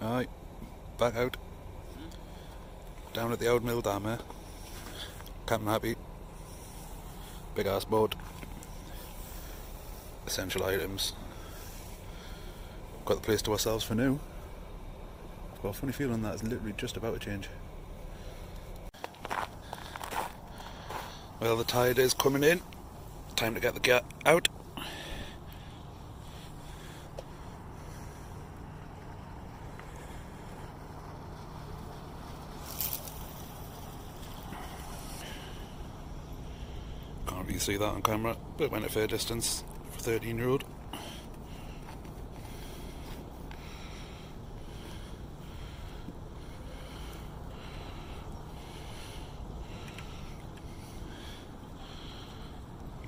Aye, back out. Down at the old mill dam here. Captain happy. Big ass boat. Essential items. Got the place to ourselves for now. I've got a funny feeling that it's literally just about to change. Well, the tide is coming in. Time to get the cat out. Can't really see that on camera, but went a fair distance for 13-year-old.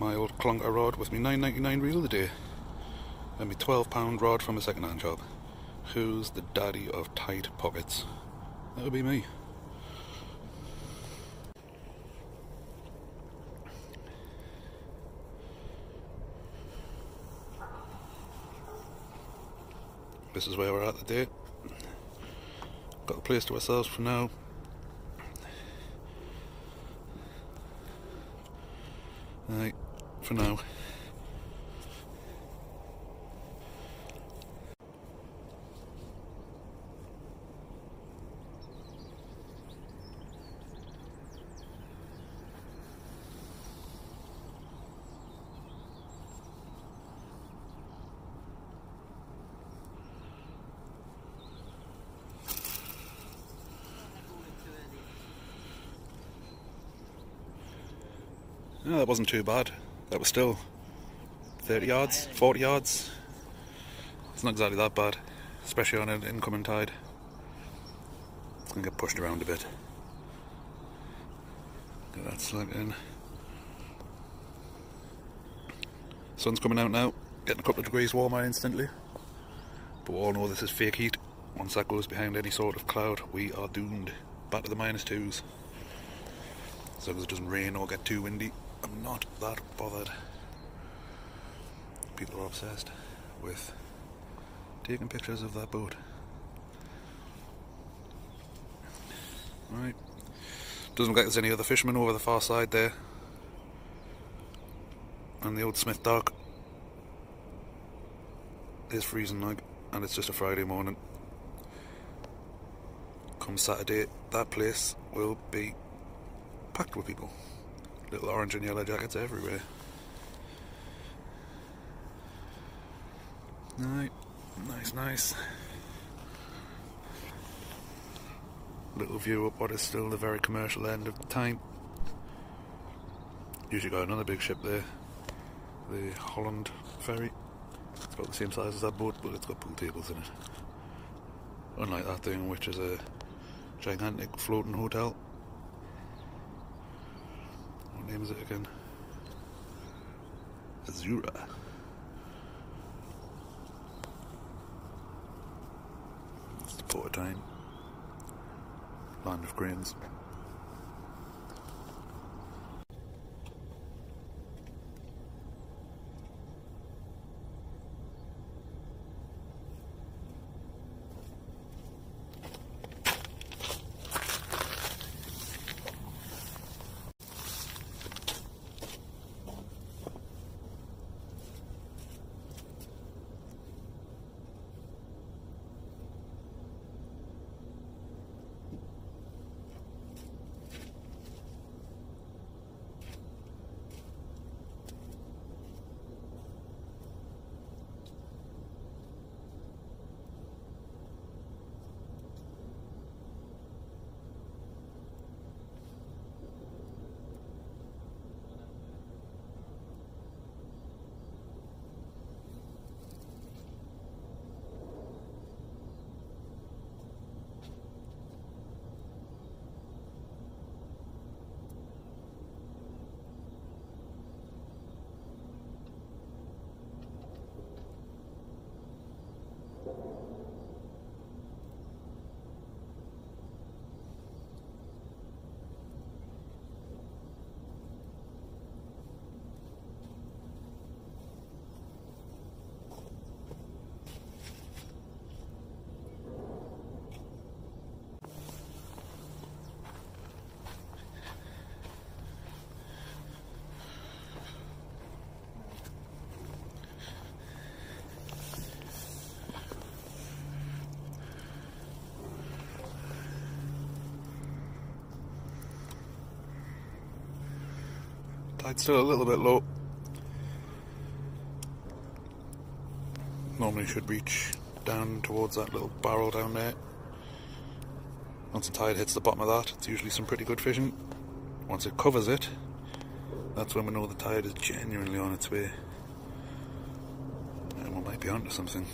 My old clunker rod with me $9.99 reel today, and me £12 rod from a second-hand shop. Who's the daddy of tight pockets? That would be me. This is where we're at today. Got the place to ourselves for now. Right, for now. No, that wasn't too bad. That was still 30 yards, 40 yards. It's not exactly that bad, especially on an incoming tide. It's going to get pushed around a bit. Get that slug in. Sun's coming out now, getting a couple of degrees warmer instantly. But we all know this is fake heat. Once that goes behind any sort of cloud, we are doomed. Back to the -2s. As long as it doesn't rain or get too windy, I'm not that bothered. People are obsessed with taking pictures of that boat. Right. Doesn't look like there's any other fishermen over the far side there. And the old Smith Dock is freezing like, and it's just a Friday morning. Come Saturday, that place will be packed with people. Little orange and yellow jackets everywhere. Right, nice. Little view up what is still the very commercial end of the time. Usually got another big ship there, the Holland ferry. It's about the same size as that boat, but it's got pool tables in it. Unlike that thing, which is a gigantic floating hotel. What name is it again? Azura. It's the Port of Tyne. Land of grains. Tide's still a little bit low. Normally should reach down towards that little barrel down there. Once the tide hits the bottom of that, it's usually some pretty good fishing. Once it covers it, that's when we know the tide is genuinely on its way. And we might be onto something.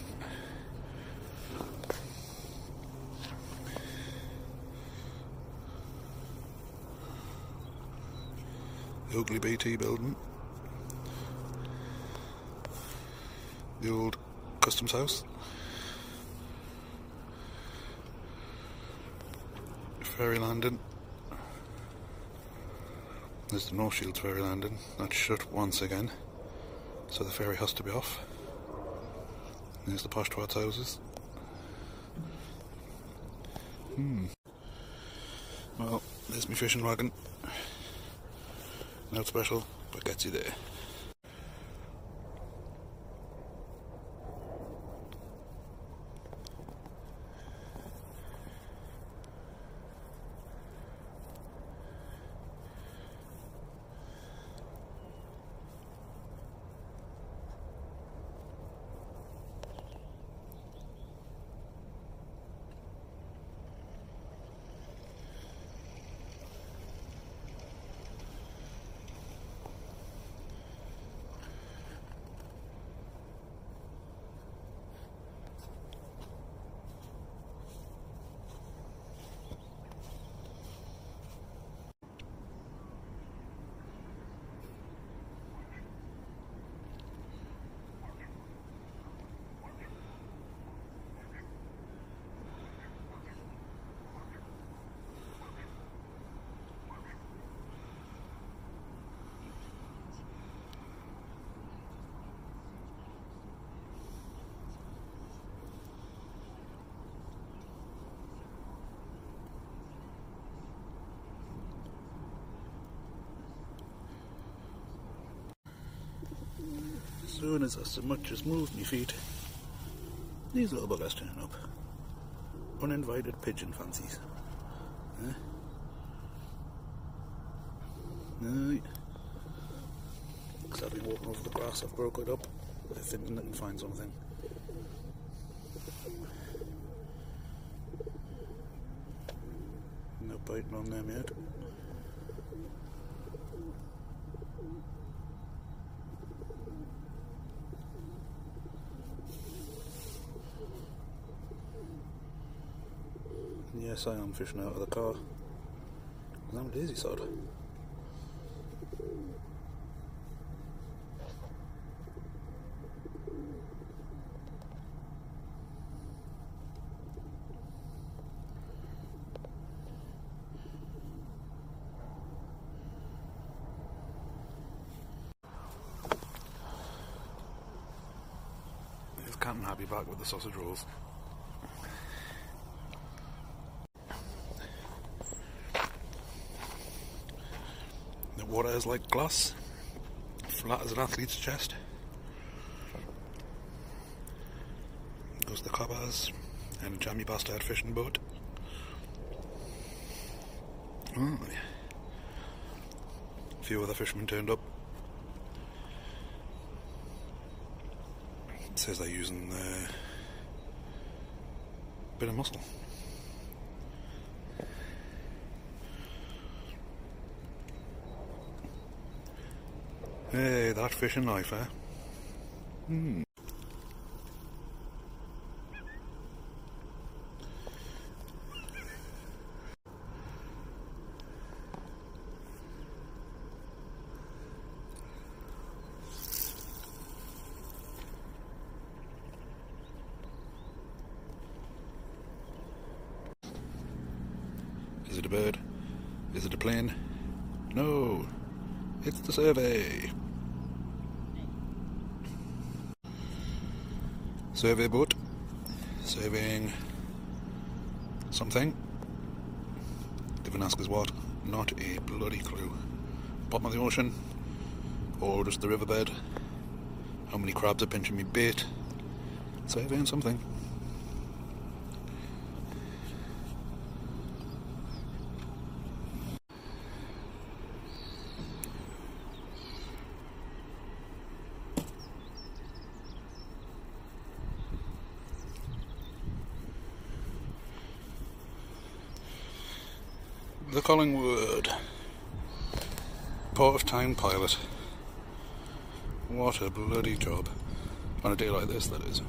The ugly BT building. The old customs house. Ferry landing. There's the North Shields ferry landing. That's shut once again, so the ferry has to be off. There's the posh twats houses. Well, there's my fishing wagon. Not special, but gets you there. As soon as I so much as move my feet, these little buggers turn up. Uninvited pigeon fancies. Right. Sadly walking over the grass, I've broke it up. They're thinking they can find something. No biting on them yet. Yes, I am fishing out of the car. I'm a daisy sod. There's Captain Happy back with the sausage rolls. The water is like glass, flat as an athlete's chest. Goes the cobbers and a jammy bastard fishing boat. Oh, yeah. A few other fishermen turned up. It says they're using a bit of muscle. Hey, that fishing knife, eh? Is it a bird? Is it a plane? No, it's the survey. Survey boat, surveying something. Don't ask us what, not a bloody clue. Bottom of the ocean, or just the riverbed. How many crabs are pinching me bait? Surveying something. The Collingwood. Port of Town pilot. What a bloody job. On a day like this, that is.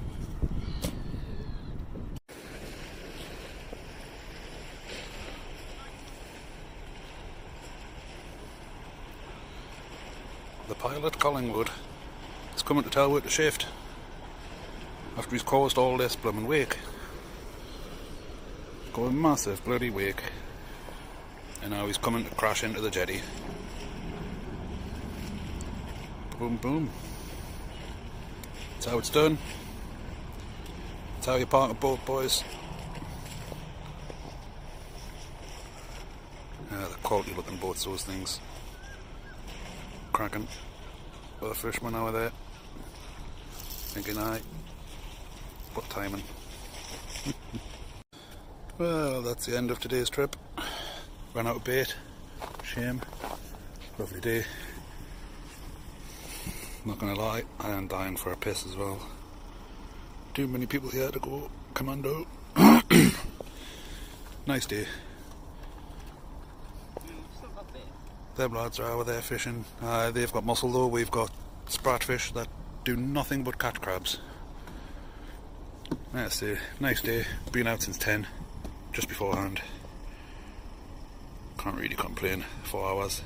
The pilot Collingwood is coming to tell where to shift after he's caused all this blooming wake. Going massive bloody wake, and now he's coming to crash into the jetty. Boom boom. That's how it's done. That's how you park a boat, boys. The quality looking boats, those things. Cracking. But the fishermen over there thinking, aye, what timing. Well, that's the end of today's trip. Ran out of bait. Shame. Lovely day. Not gonna lie, I am dying for a piss as well. Too many people here to go commando. Nice day. Them lads are over there fishing. They've got mussel though, we've got sprat fish that do nothing but catch crabs. Nice day, nice day. Been out since 10, just beforehand. Can't really complain, 4 hours.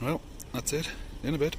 Well, that's it, in a bit.